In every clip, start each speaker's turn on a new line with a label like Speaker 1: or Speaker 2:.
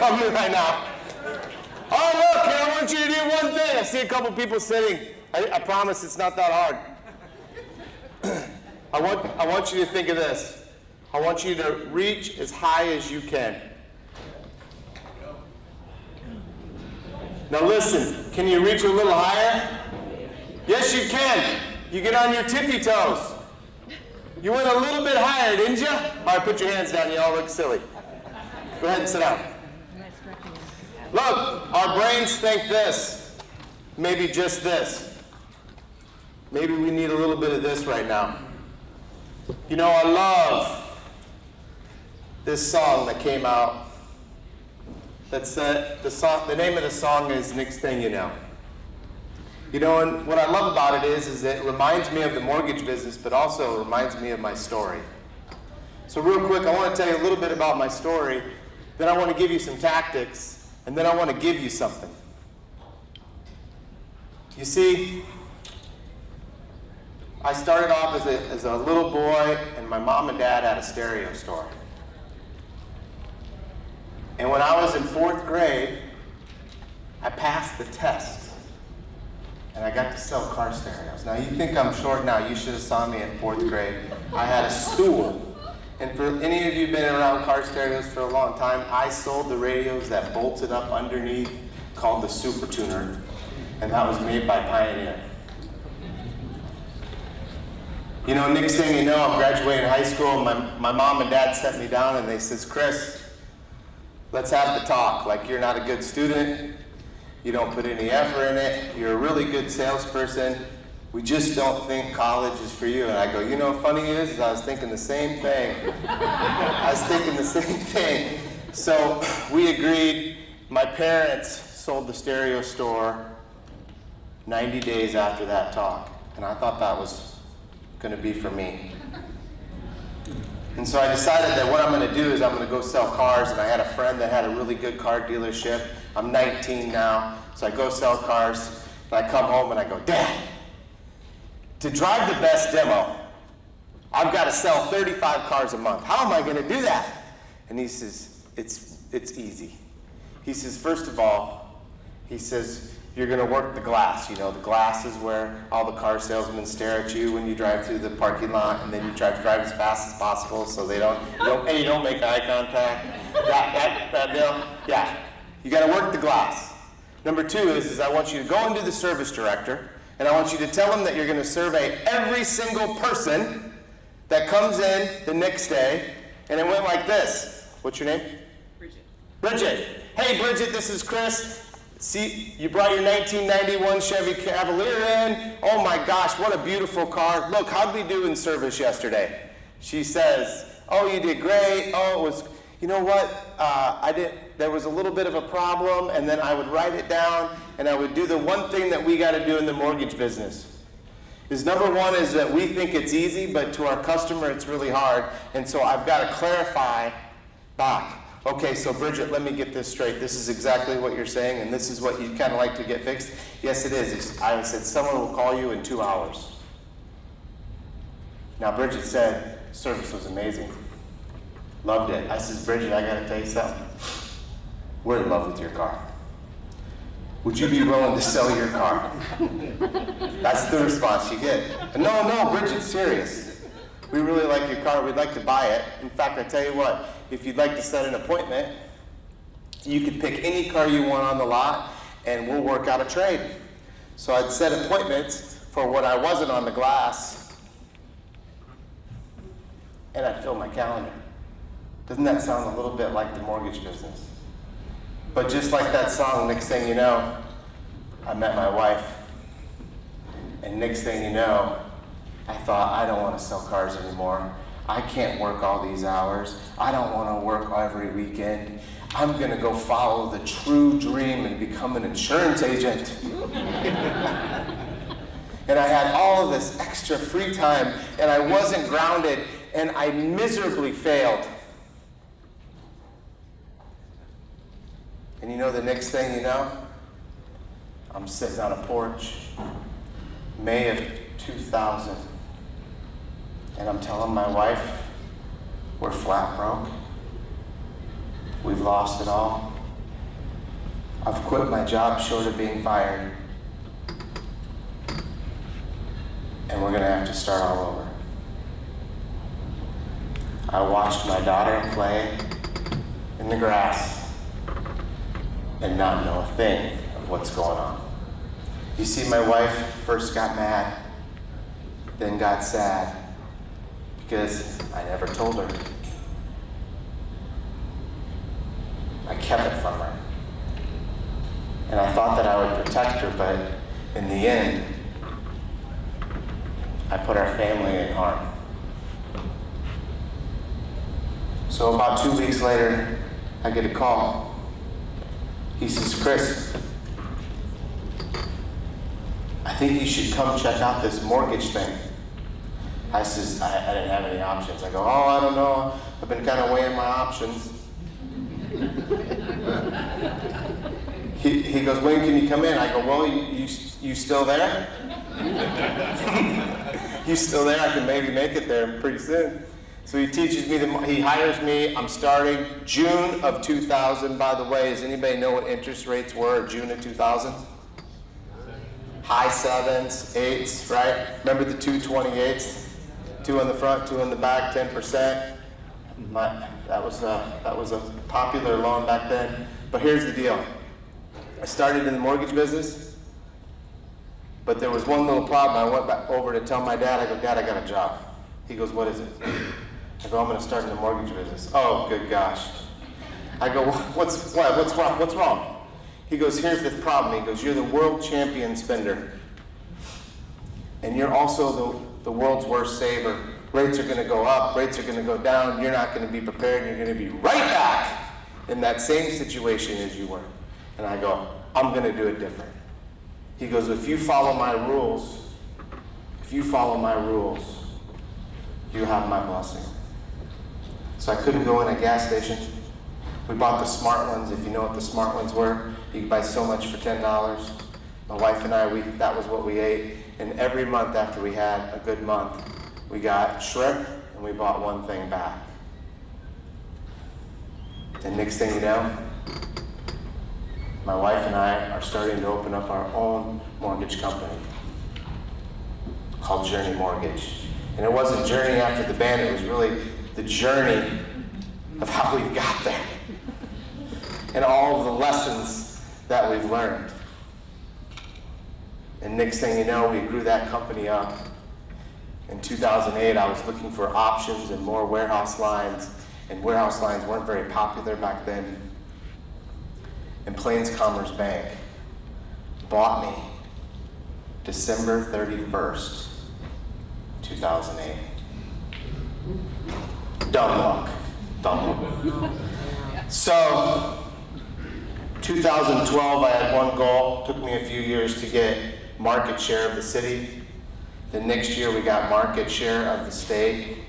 Speaker 1: on me right now. Oh, look, I want you to do one thing. I see a couple people sitting. I promise it's not that hard. I want you to think of this. I want you to reach as high as you can. Now listen, can you reach a little higher? Yes, you can. You get on your tippy toes. You went a little bit higher, didn't you? All right, put your hands down. You all look silly. Go ahead and sit down. Look, our brains think this. Maybe just this. Maybe we need a little bit of this right now. You know, I love this song that came out. The name of the song is Next Thing You Know. You know, and what I love about it is it reminds me of the mortgage business, but also reminds me of my story. So real quick, I want to tell you a little bit about my story, then I want to give you some tactics, and then I want to give you something. You see, I started off as a little boy, and my mom and dad had a stereo store. And when I was in 4th grade, I passed the test. And I got to sell car stereos. Now you think I'm short now, you should have saw me in 4th grade. I had a stool. And for any of you who've been around car stereos for a long time, I sold the radios that bolted up underneath called the Super Tuner. And that was made by Pioneer. You know, next thing you know, I'm graduating high school, and my mom and dad set me down and they says, Chris, let's have the talk. Like, you're not a good student. You don't put any effort in it. You're a really good salesperson. We just don't think college is for you. And I go, you know, funny is I was thinking the same thing. So we agreed. My parents sold the stereo store 90 days after that talk. And I thought that was going to be for me. And so I decided that what I'm going to do is I'm going to go sell cars, and I had a friend that had a really good car dealership. I'm 19 now, so I go sell cars, and I come home and I go, Dad, to drive the best demo, I've got to sell 35 cars a month. How am I going to do that? And he says, it's easy. He says, first of all, he says, you're going to work the glass. You know, the glass is where all the car salesmen stare at you when you drive through the parking lot, and then you try to drive as fast as possible so you don't make eye contact. Yeah, you got to work the glass. Number 2 is I want you to go into the service director, and I want you to tell him that you're going to survey every single person that comes in the next day. And it went like this. What's your name? Bridget. Hey, Bridget, this is Chris. See, you brought your 1991 Chevy Cavalier in. Oh my gosh, what a beautiful car. Look, how'd we do in service yesterday? She says, oh, you did great. Oh, it was, you know what? There was a little bit of a problem, and then I would write it down, and I would do the one thing that we got to do in the mortgage business. Is number 1 is that we think it's easy, but to our customer, it's really hard. And so I've got to clarify back. Okay, so Bridget, let me get this straight. This is exactly what you're saying, and this is what you kind of like to get fixed? Yes, it is. I said, someone will call you in 2 hours. Now, Bridget said, service was amazing. Loved it. I says, Bridget, I got to tell you something. We're in love with your car. Would you be willing to sell your car? That's the response you get. No, Bridget's serious. We really like your car. We'd like to buy it. In fact, I tell you what, if you'd like to set an appointment, you could pick any car you want on the lot, and we'll work out a trade. So I'd set appointments for when I wasn't on the glass, and I'd fill my calendar. Doesn't that sound a little bit like the mortgage business? But just like that song, next thing you know, I met my wife. And next thing you know, I thought, I don't want to sell cars anymore. I can't work all these hours. I don't want to work every weekend. I'm going to go follow the true dream and become an insurance agent. And I had all of this extra free time, and I wasn't grounded, and I miserably failed. And you know the next thing you know, I'm sitting on a porch, May of 2000, and I'm telling my wife, we're flat broke. We've lost it all. I've quit my job short of being fired, and we're gonna have to start all over. I watched my daughter play in the grass and not know a thing of what's going on. You see, my wife first got mad, then got sad, because I never told her. I kept it from her. And I thought that I would protect her, but in the end, I put our family in harm. So about 2 weeks later, I get a call. He says, Chris, I think you should come check out this mortgage thing. I says, I didn't have any options. I go, I don't know. I've been kind of weighing my options. He goes, when can you come in? I go, well, you still there? You still there? I can maybe make it there pretty soon. So he teaches me, he hires me. I'm starting June of 2000. By the way, does anybody know what interest rates were June of 2000? High 7s, 8s, right? Remember the 228s? 2 on the front, 2 on the back, 10%. That was a popular loan back then. But here's the deal. I started in the mortgage business, but there was one little problem. I went back over to tell my dad, I go, Dad, I got a job. He goes, what is it? I go, I'm gonna start in the mortgage business. Oh, good gosh. I go, what's wrong? He goes, here's the problem. He goes, you're the world champion spender. And you're also the world's worst saver. Rates are gonna go up, rates are gonna go down, you're not gonna be prepared, and you're gonna be right back in that same situation as you were. And I go, I'm gonna do it different. He goes, if you follow my rules, you have my blessing. So I couldn't go in a gas station. We bought the smart ones. If you know what the smart ones were, you could buy so much for $10. My wife and I, that was what we ate. And every month after we had a good month, we got shrimp and we bought one thing back. And next thing you know, my wife and I are starting to open up our own mortgage company called Journey Mortgage. And it wasn't Journey after the band, it was really the journey of how we've got there and all of the lessons that we've learned. And next thing you know, we grew that company up. In 2008, I was looking for options and more warehouse lines, and warehouse lines weren't very popular back then. And Plains Commerce Bank bought me December 31st, 2008. Dumb luck. So, 2012, I had one goal. It took me a few years to get market share of the city. The next year, we got market share of the state.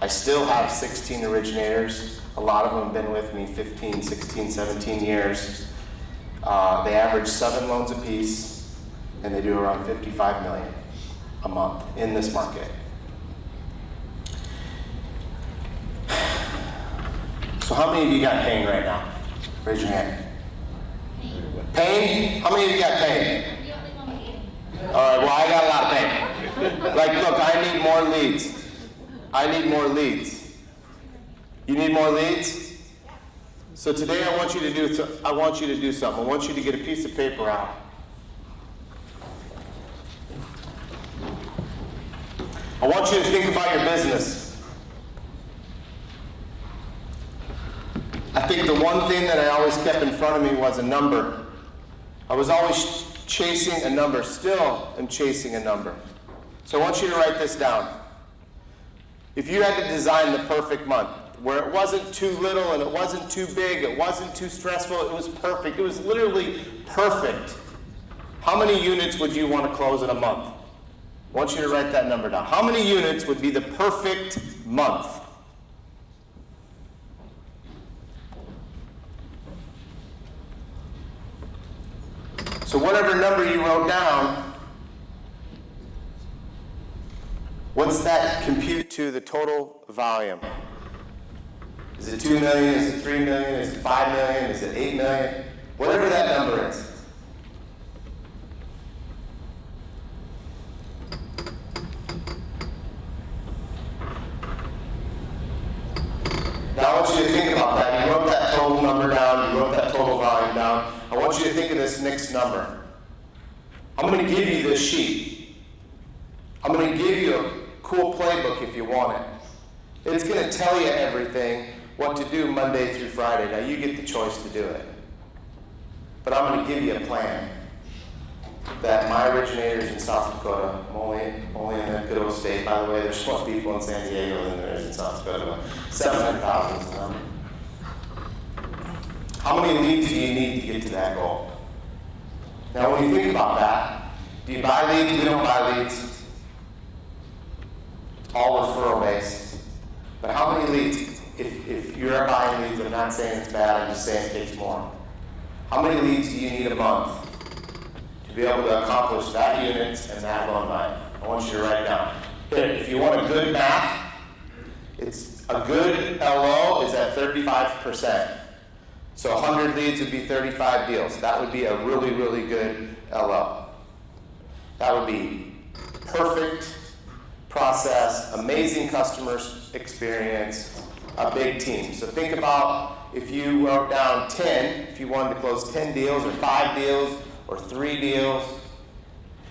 Speaker 1: I still have 16 originators. A lot of them have been with me 15, 16, 17 years. They average 7 loans apiece, and they do around $55 million a month in this market. So how many of you got pain right now? Raise your hand. Pain? How many of you got pain? All right, well, I got a lot of pain. Like, look, I need more leads. You need more leads? So today I want you to do something. I want you to get a piece of paper out. I want you to think about your business. I think the one thing that I always kept in front of me was a number. I was always chasing a number, still am chasing a number. So I want you to write this down. If you had to design the perfect month, where it wasn't too little and it wasn't too big, it wasn't too stressful, it was perfect, it was literally perfect. How many units would you want to close in a month? I want you to write that number down. How many units would be the perfect month? So whatever number you wrote down, what's that compute to the total volume? Is it 2 million? Is it 3 million? Is it 5 million? Is it 8 million? Whatever that number is. Now I want you to think about that. You wrote that total number down, you wrote that total volume down. I want you to think of this next number. I'm going to give you this sheet. I'm going to give you a cool playbook if you want it. It's going to tell you everything, what to do Monday through Friday. Now you get the choice to do it. But I'm going to give you a plan that my originators in South Dakota, I'm only in the good old state, by the way, there's more people in San Diego than there is in South Dakota, 700,000 is the number. How many leads do you need to get to that goal? Now when you think about that, do you buy leads? We don't buy leads. It's all referral based. But how many leads, if you're buying leads, I'm not saying it's bad, I'm just saying it takes more. How many leads do you need a month to be able to accomplish that units and that loan line? I want you to write it down. If you want a good math, it's a good LO is at 35%. So 100 leads would be 35 deals. That would be a really, really good LO. That would be perfect process, amazing customer experience, a big team. So think about if you wrote down 10, if you wanted to close 10 deals or 5 deals or 3 deals,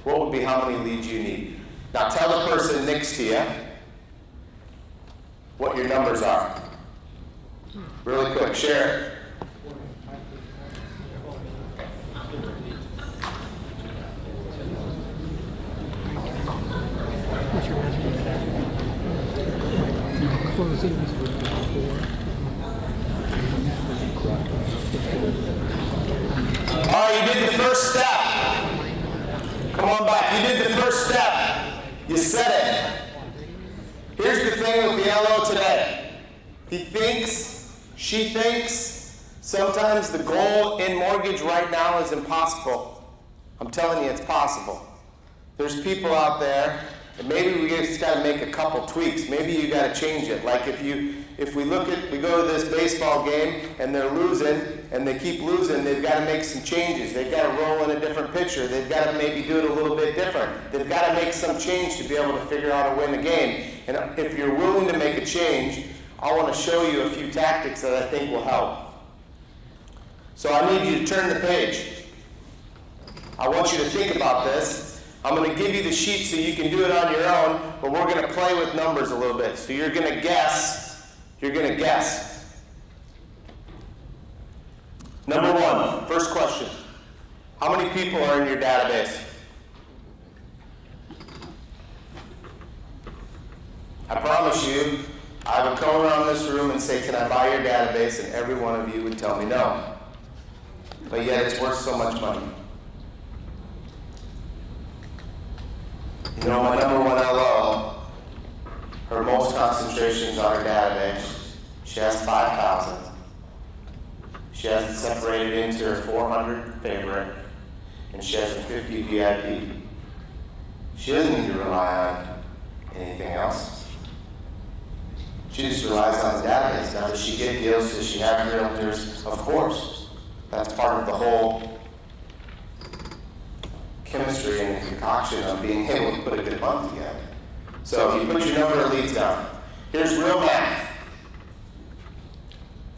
Speaker 1: what would be how many leads you need? Now tell the person next to you what your numbers are. Really quick, share it. All right, you did the first step. Come on back. You did the first step. You said it. Here's the thing with the LO today. He thinks, she thinks, sometimes the goal in mortgage right now is impossible. I'm telling you, it's possible. There's people out there, and maybe we just got to make a couple tweaks. Maybe you got to change it. Like if we go to this baseball game and they're losing and they keep losing, they've got to make some changes. They've got to roll in a different pitcher. They've got to maybe do it a little bit different. They've got to make some change to be able to figure out how to win the game. And if you're willing to make a change, I want to show you a few tactics that I think will help. So I need you to turn the page. I want you to think about this. I'm going to give you the sheet so you can do it on your own, but we're going to play with numbers a little bit. So you're going to guess. You're going to guess. Number one, first question. How many people are in your database? I promise you, I would go around this room and say, can I buy your database? And every one of you would tell me no. But yet it's worth so much money. You know, my number one LO, her most concentrations on her database, she has 5,000. She has it separated into her 400 favorite, and she has a 50 VIP. She doesn't need to rely on anything else. She just relies on the database. Now, does she get deals? Does she have realtors? Of course. That's part of the whole chemistry and concoction of being able to put a good month together. So you put your number of leads down. Here's real math.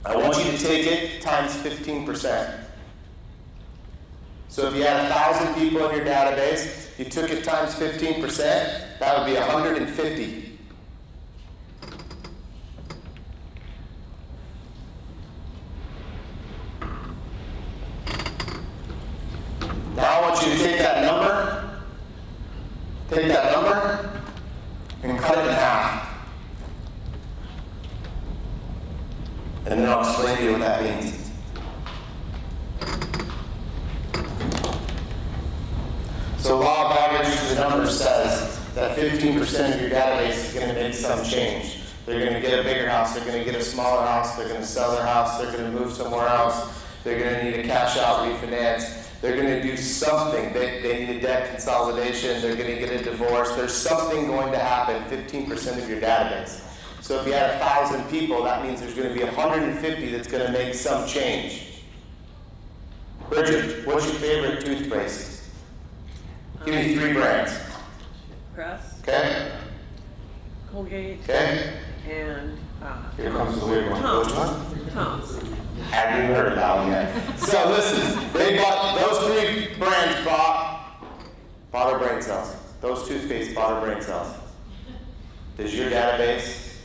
Speaker 1: I want you to take it times 15%. So if you had 1,000 people in your database, you took it times 15%, that would be 150. Now I want you to take that number, and cut it in half. And then I'll explain to you what that means. So law of averages to the numbers says that 15% of your database is going to make some change. They're going to get a bigger house, they're going to get a smaller house, they're going to sell their house, they're going to move somewhere else, they're going to need a cash out refinance. They're going to do something. They need a debt consolidation. They're going to get a divorce. There's something going to happen, 15% of your database. So if you had 1,000 people, that means there's going to be 150 that's going to make some change. Bridget, what's your favorite toothpaste? Give me 3 brands.
Speaker 2: Crest.
Speaker 1: Okay.
Speaker 2: Colgate.
Speaker 1: Okay.
Speaker 2: And
Speaker 1: Here comes the weird one.
Speaker 2: Tom's.
Speaker 1: Which one?
Speaker 2: Tom's.
Speaker 1: Haven't even heard of that one yet. So listen, they bought, those 3 brands bought our brain cells. Those toothpaste bought our brain cells. Does your database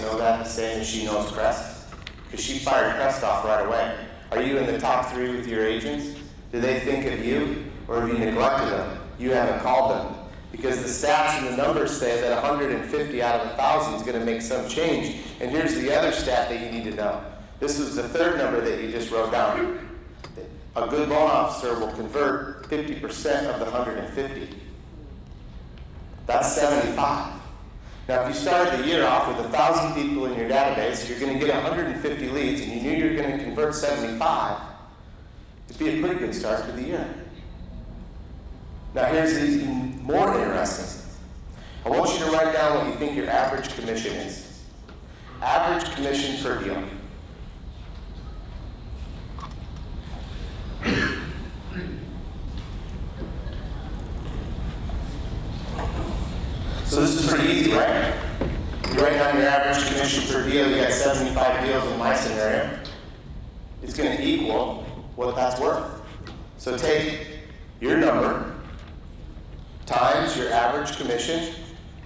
Speaker 1: know that the same as she knows Crest? Because she fired Crest off right away. Are you in the top 3 with your agents? Do they think of you, or have you neglected them? You haven't called them. Because the stats and the numbers say that 150 out of 1,000 is going to make some change. And here's the other stat that you need to know. This was the 3rd number that you just wrote down. A good loan officer will convert 50% of the 150. That's 75. Now, if you started the year off with 1,000 people in your database, you're going to get 150 leads, and you knew you were going to convert 75. It'd be a pretty good start to the year. Now, here's even more interesting. I want you to write down what you think your average commission is. Average commission per deal. So this is pretty easy, right? You write down your average commission per deal, you got 75 deals in my scenario. It's going to equal what that's worth. So take your number times your average commission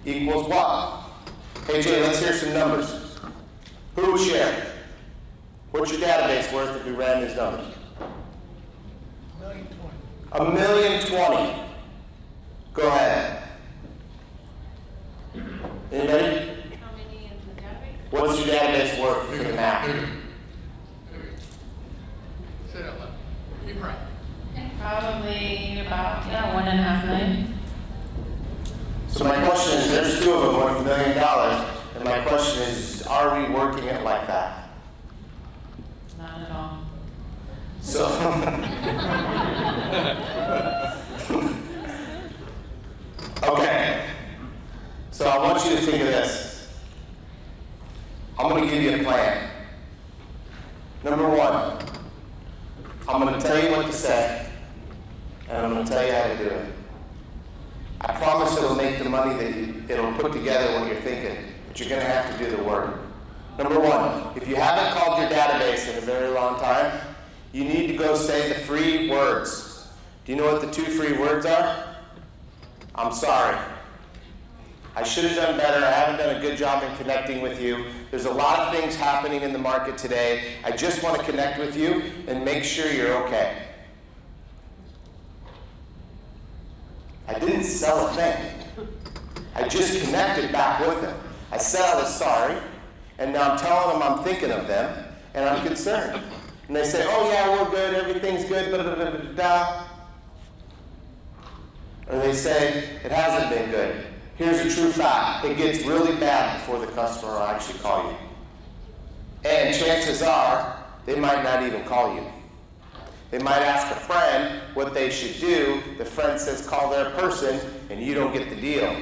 Speaker 1: equals what? Hey Jay, let's hear some numbers. Who will share? What's your database worth if we ran these numbers? $1,020,000. Go ahead. Anybody?
Speaker 3: How many is the database?
Speaker 1: What's your database worth for the math?
Speaker 4: Say that loud. Keep right.
Speaker 3: Probably about, 1.5 million.
Speaker 1: So my question is, there's 2 of them worth $1 million, and my question is, are we working it like that?
Speaker 3: Not at all.
Speaker 1: So, okay. So I want you to think of this. I'm going to give you a plan. Number 1, I'm going to tell you what to say, and I'm going to tell you how to do it. I promise it'll make the money that it'll put together what you're thinking, but you're going to have to do the work. Number 1, if you haven't called your database in a very long time, you need to go say the free words. Do you know what the 2 free words are? I'm sorry. I should have done better. I haven't done a good job in connecting with you. There's a lot of things happening in the market today. I just want to connect with you and make sure you're okay. I didn't sell a thing. I just connected back with them. I said I was sorry, and now I'm telling them I'm thinking of them, and I'm concerned. And they say, oh yeah, we're good, everything's good, da da da da da. Or they say, it hasn't been good. Here's a true fact. It gets really bad before the customer will actually call you. And chances are, they might not even call you. They might ask a friend what they should do. The friend says call their person, and you don't get the deal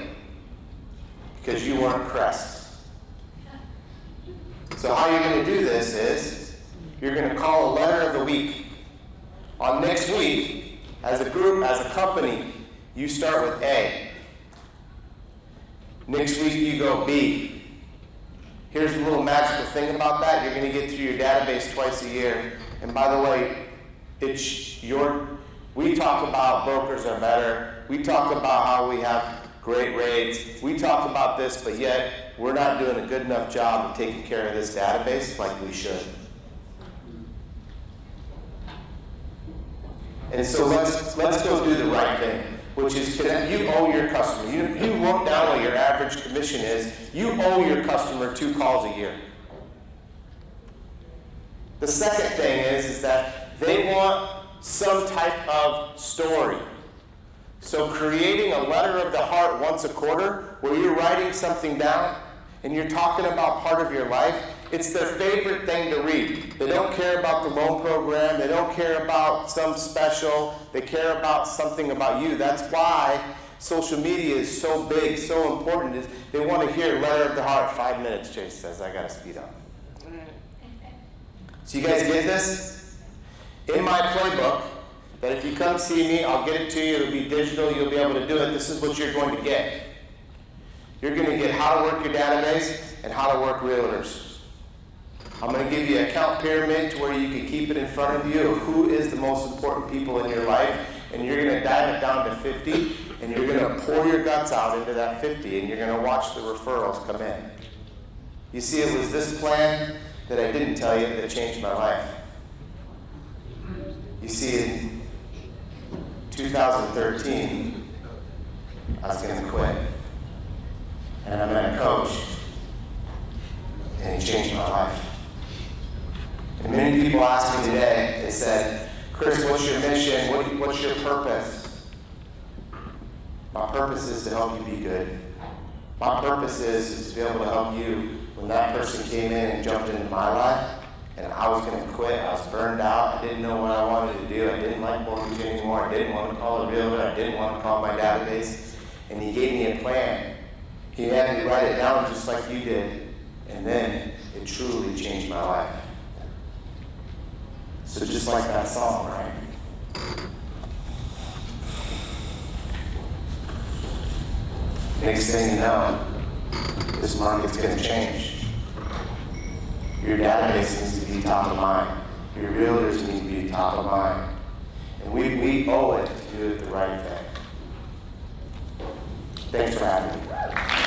Speaker 1: because you weren't Crest. So how you're going to do this is you're going to call a letter of the week. On next week, as a group, as a company, you start with A. Next week you go B. Here's the little magical thing about that. You're going to get through your database twice a year. And by the way, we talk about brokers are better. We talk about how we have great rates. We talk about this, but yet we're not doing a good enough job of taking care of this database like we should. And so let's go do the right thing, which is connect. You owe your customer. You wrote down what your average commission is. You owe your customer 2 calls a year. The second thing is that they want some type of story. So creating a letter of the heart once a quarter where you're writing something down and you're talking about part of your life, it's their favorite thing to read. They don't care about the loan program. They don't care about some special. They care about something about you. That's why social media is so big, so important. Is they want to hear letter of the heart. 5 minutes, Chase says. I got to speed up. So you guys get this? in my playbook that if you come see me, I'll get it to you. It'll be digital. You'll be able to do it. This is what you're going to get. You're going to get how to work your database and how to work realtors. I'm going to give you an account pyramid to where you can keep it in front of you of who is the most important people in your life, and you're going to dive it down to 50, and you're going to pour your guts out into that 50, and you're going to watch the referrals come in. You see, it was this plan that I didn't tell you that changed my life. You see, in 2013, I was going to quit. And I met a coach, and he changed my life. And many people ask me today, they said, Chris, what's your mission? What's your purpose? My purpose is to help you be good. My purpose is to be able to help you when that person came in and jumped into my life, and I was going to quit. I was burned out. I didn't know what I wanted to do. I didn't like mortgage anymore. I didn't want to call a realtor. I didn't want to call my database. And he gave me a plan. He had me write it down just like you did, and then it truly changed my life. So just like that song, right? Next thing you know, this market's going to change. Your database needs to be top of mind. Your realtors need to be top of mind. And we owe it to do it the right thing. Thanks for having me.